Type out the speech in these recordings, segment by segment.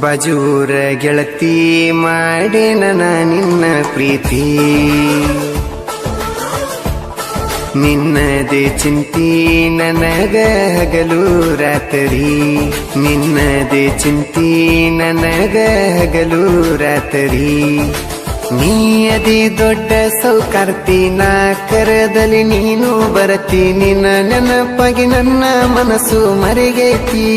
ಬಜೂರ ಗೆಳತಿ ಮಾಡೇನ ನಿನ್ನ ಪ್ರೀತಿ ನಿನ್ನದೇ ಚಿಂತಿ ನನಗ ಹಗಲು ರಾತ್ರಿ ನಿನ್ನದೇ ಚಿಂತಿ ನನಗ ಹಗಲು ರಾತ್ರಿ ನೀ ಅದಿ ದೊಡ್ಡ ಸೌಕಾರ್ತಿ ನಾ ಕರದಲ್ಲಿ ನೀನು ಬರತಿ ನಿನ್ನ ನೆನಪಾಗಿ ನನ್ನ ಮನಸ್ಸು ಮರೆಗೈತಿ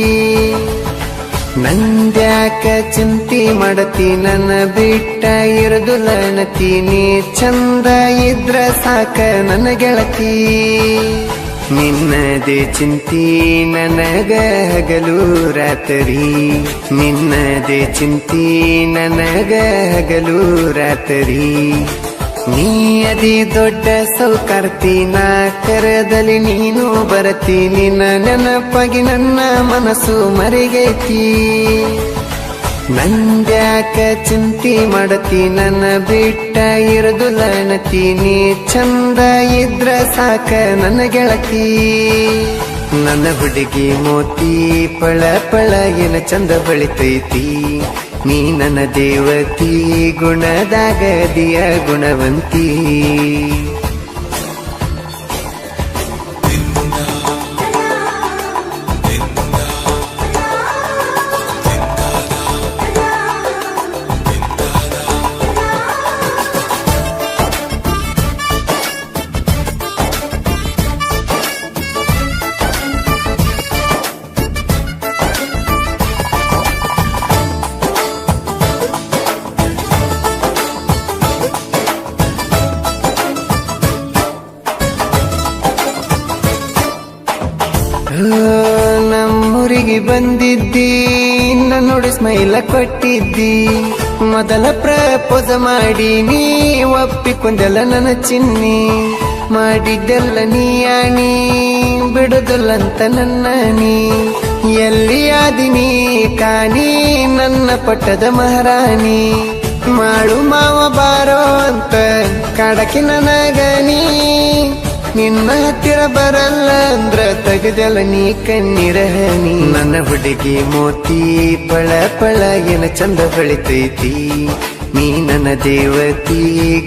ನಂದ್ಯಾಕ ಚಿಂತಿ ಮಾಡತಿ ನನ್ನ ಬಿಟ್ಟ ಇರದುಲನತಿ ನೀ ಚಂದ ಇದ್ರ ಸಾಕ ನನ್ನ ಗೆಳತಿ ನಿನ್ನದೇ ಚಿಂತಿ ನನಗ ಹಗಲು ರಾತ್ರಿ ನಿನ್ನದೇ ಚಿಂತಿ ನನಗ ಹಗಲು ರಾತ್ರಿ ನೀ ಅದಿ ದೊಡ್ಡ ಸೌಕಾರ್ತಿ ನಾ ಕರದಲ್ಲಿ ನೀನು ಬರತಿ ನಿನ್ನ ನೆನಪಾಗಿ ನನ್ನ ಮನಸ್ಸು ಮರೆಗೈತಿ ನಂದ್ಯಾಕ ಚಿಂತಿ ಮಾಡತಿ ನನ್ನ ಬಿಟ್ಟ ಇರದುಲನತಿ ನೀ ಚಂದ ಇದ್ರ ಸಾಕ ನನ್ನ ಗೆಳತಿ ನನ್ನ ಹುಡುಗಿ ಮೋತಿ ಪಳ ಪಳ ಏನ ಚಂದ ಬಳಿತೈತಿ ನೀ ನನ್ನ ದೇವತಿ ಗುಣದಾಗ ದಿಯ ಗುಣವಂತಿ ನಮ್ಮೂರಿಗೆ ಬಂದಿದ್ದಿ ನೋಡಿ ಸ್ಮೈಲ ಕೊಟ್ಟಿದ್ದಿ ಮೊದಲ ಪ್ರಪೋಸ ಮಾಡಿ ನೀ ಒಪ್ಪಿಕೊಂಡೆಲ್ಲ ನನ್ನ ಚಿನ್ನಿ ಮಾಡಿದ್ದೆಲ್ಲ ನೀ ಆಣಿ ಬಿಡುದಿಲ್ಲಂತ ನನ್ನ ನೀ ಎಲ್ಲಿ ಆದಿನಿ ಕಾಣಿ ನನ್ನ ಪಟ್ಟದ ಮಹಾರಾಣಿ ಮಾಡು ಮಾವ ಬಾರೋ ಅಂತ ಕಾಡಕ್ಕೆ ನನಗನಿ ನಿನ್ನ ಹತ್ತಿರ ಬರಲ್ಲ ಅಂದ್ರ ತೆಗೆದಲ್ಲ ನೀ ಕಣ್ಣೀರ ಹನಿ ನನ್ನ ಹುಡುಗಿ ಮೋತಿ ಪಳ ಪಳ ಏನ ಚಂದ ಬೆಳಿತೈತಿ ನೀ ನನ್ನ ದೇವತಿ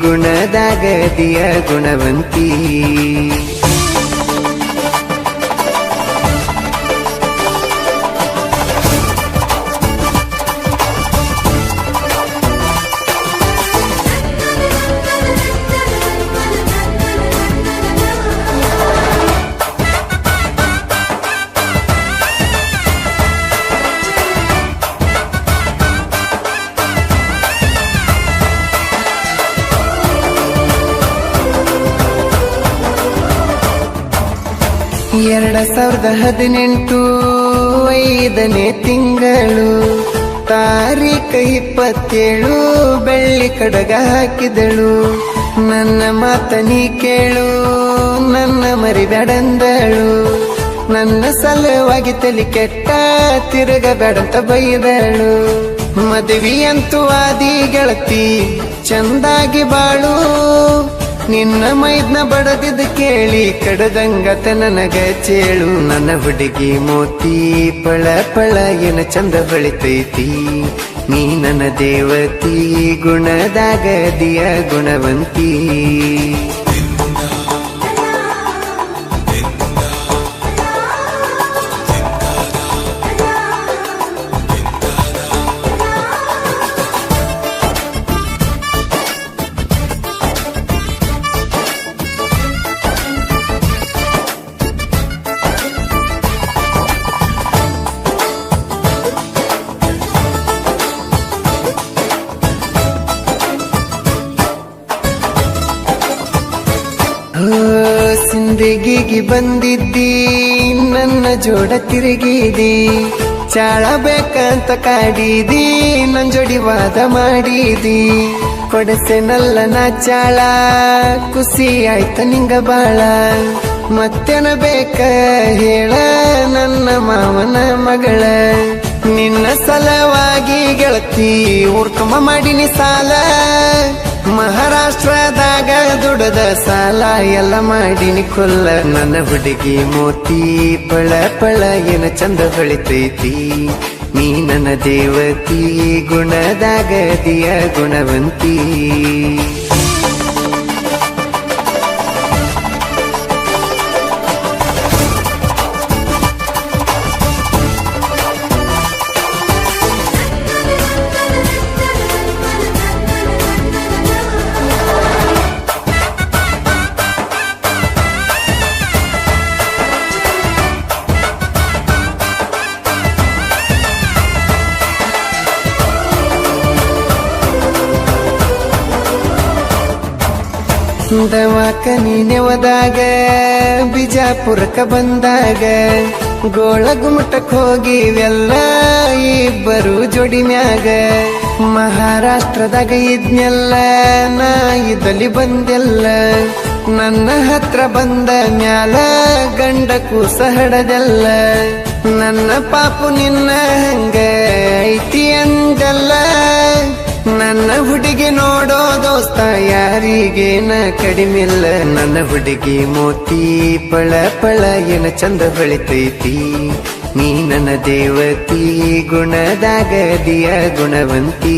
ಗುಣದಾಗ ದಿಯ ಗುಣವಂತಿ ಎರಡ 2018 5ನೇ ತಿಂಗಳು ತಾರೀಖ 27 ಬೆಳ್ಳಿ ಕಡಗ ಹಾಕಿದಳು ನನ್ನ ಮಾತ ನೀ ಕೇಳು ನನ್ನ ಮರಿಬೇಡಂದಳು ನನ್ನ ಸಲುವಾಗಿ ತಲೆ ಕೆಟ್ಟ ತಿರುಗಬೇಡಂತ ಬೈದಳು ಮದುವೆಯಂತೂ ಆದಿ ಗೆಳತಿ ಚಂದಾಗಿ ಬಾಳು ನಿನ್ನ ಮೈದ್ನ ಬಡದಿದ್ ಕೇಳಿ ಕಡದಂಗತ ನನಗ ಚೇಳು ನನ್ನ ಹುಡುಗಿ ಮೋತಿ ಪಳ ಪಳ ಏನ ಚಂದ ಬೆಳಿತೈತಿ ನೀ ನನ್ನ ದೇವತಿ ಗುಣದಾಗ ದಿಯ ಗುಣವಂತಿ ಸಿಂದಗಿಗೆ ಬಂದಿದ್ದಿ ನನ್ನ ಜೋಡ ತಿರುಗಿದಿ ಚಾಳ ಬೇಕಂತ ಕಾಡಿದಿ ನನ್ ಜೋಡಿ ವಾದ ಮಾಡಿದಿ ಕೊಡಸೆನಲ್ಲ ನಾ ಚಾಳ ಖುಷಿ ಆಯ್ತ ನಿಂಗ ಬಾಳ ಮತ್ತೇನ ಬೇಕ ಹೇಳ ನನ್ನ ಮಾವನ ಮಗಳ ನಿನ್ನ ಸಲವಾಗಿ ಗೆಳತಿ ಉರ್ಕಮ ಮಾಡಿನಿ ಸಾಲ ಮಹಾರಾಷ್ಟ್ರದಾಗ ದುಡದ ಸಾಲ ಎಲ್ಲ ಮಾಡಿನಿ ಕೊಲ್ಲ ನನ್ನ ಹುಡುಗಿ ಮೋತಿ ಪಳ ಪಳ ಏನ ಚಂದ ಬೆಳಿತೈತಿ ನೀ ನನ್ನ ದೇವತಿ ಗುಣದಾಗ ದಿಯ ಗುಣವಂತಿ. ದವಾಖಾನಿ ನೆವದಾಗ ಬಿಜಾಪುರಕ್ಕ ಬಂದಾಗ ಗೋಳ ಗುಮಟಕ್ ಹೋಗಿವೆಲ್ಲ ಇಬ್ಬರು ಜೋಡಿ ಮ್ಯಾಗ. ಮಹಾರಾಷ್ಟ್ರದಾಗ ಇದ್ನೆಲ್ಲ ನಾ ಇದಲ್ಲಿ ಬಂದೆಲ್ಲ ನನ್ನ ಹತ್ರ ಬಂದ ಮ್ಯಾಲ ಗಂಡ ಕೂಸ ಹಡದೆಲ್ಲ. ನನ್ನ ಪಾಪು ನಿನ್ನ ಹಂಗ ಐತಿ ಅಂದಲ್ಲ. ನನ್ನ ಹುಡುಗಿ ನೋಡೋ ದೋಸ್ತ ಯಾರಿಗೇನ ಕಡಿಮಿಲ್ಲ. ನನ್ನ ಹುಡುಗಿ ಮೋತಿ ಪಳ ಪಳ ಏನ ಚಂದ ಹೊಳಿತೈತಿ. ನೀ ನನ್ನ ದೇವತಿ ಗುಣದಾಗ ದಿಯ ಗುಣವಂತಿ.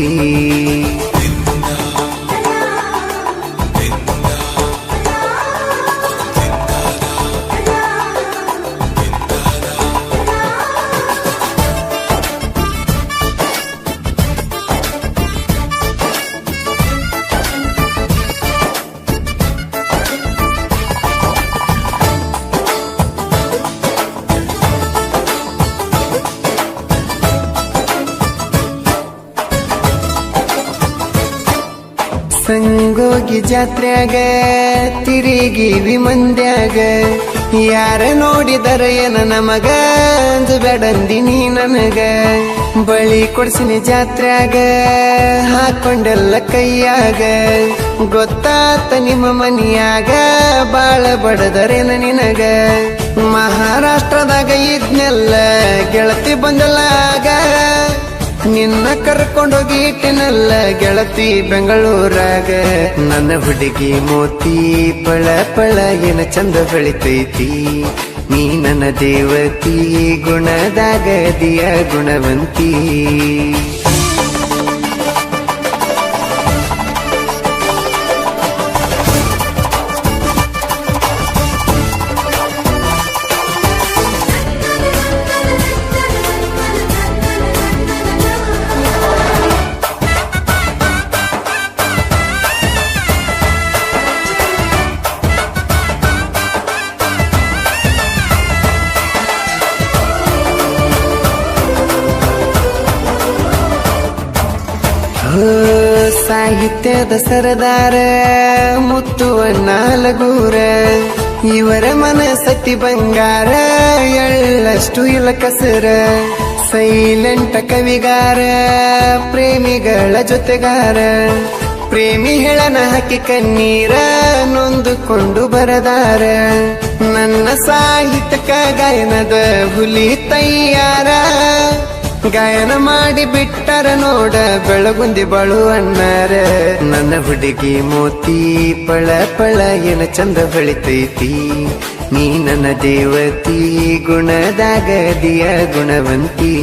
ಸಂಗೋಗಿ ಜಾತ್ರ್ಯಾಗ ತಿರುಗಿವಿ ಮಂದ್ಯಾಗ. ಯಾರ ನೋಡಿದರ ಏನ ನಮಗ ಅಂಜಬೇಡಂದಿನಿ ನನಗ. ಬಳಿ ಕೊಡ್ಸಿನಿ ಜಾತ್ರ್ಯಾಗ ಹಾಕೊಂಡೆಲ್ಲ ಕೈಯಾಗ. ಗೊತ್ತಾತ ನಿಮ್ಮ ಮನಿಯಾಗ ಬಾಳ ಬಡದರೇನ ನಿನಗ. ಮಹಾರಾಷ್ಟ್ರದಾಗ ಇದ್ನೆಲ್ಲ ಗೆಳತಿ ಬಂದಲಾಗ. ನಿನ್ನ ಕರ್ಕೊಂಡೋಗಿ ಇಟ್ಟಿನಲ್ಲ ಗೆಳತಿ ಬೆಂಗಳೂರಾಗ. ನನ್ನ ಹುಡುಗಿ ಮೋತಿ ಪಳ ಪಳ ಏನ ಚಂದ ಬೆಳಿತೈತಿ. ನೀ ನನ್ನ ದೇವತಿ ಗುಣದಾಗ ದಿಯ ಗುಣವಂತಿ. ಸಾಹಿತ್ಯದ ಸರದಾರ ಮುತ್ತುವಣ್ಣ ಲಗೂರ. ಇವರ ಮನಸತಿ ಬಂಗಾರ ಎಳ್ಳಷ್ಟು ಇಲ್ಲ ಕಸರ. ಸೈಲೆಂಟ ಕವಿಗಾರ ಪ್ರೇಮಿಗಳ ಜೊತೆಗಾರ. ಪ್ರೇಮಿ ಹೇಳನ ಹಾಕಿ ಕಣ್ಣೀರ ನೊಂದುಕೊಂಡು ಬರದಾರ. ನನ್ನ ಸಾಹಿತ್ಯಕ ಗಾಯನದ ಹುಲಿ ತಯ್ಯಾರ. ಗಾಯನ ಮಾಡಿ ಬಿಟ್ಟರ ನೋಡ ಬೆಳಗುಂದಿ ಬಾಳು ಅಣ್ಣಾರ. ನನ್ನ ಹುಡುಗಿ ಮೋತಿ ಪಳ ಪಳ ಏನ ಚಂದ ಬೆಳಿತೈತಿ. ನೀ ನನ್ನ ದೇವತಿ ಗುಣದಾಗ ದಿಯ ಗುಣವಂತಿ.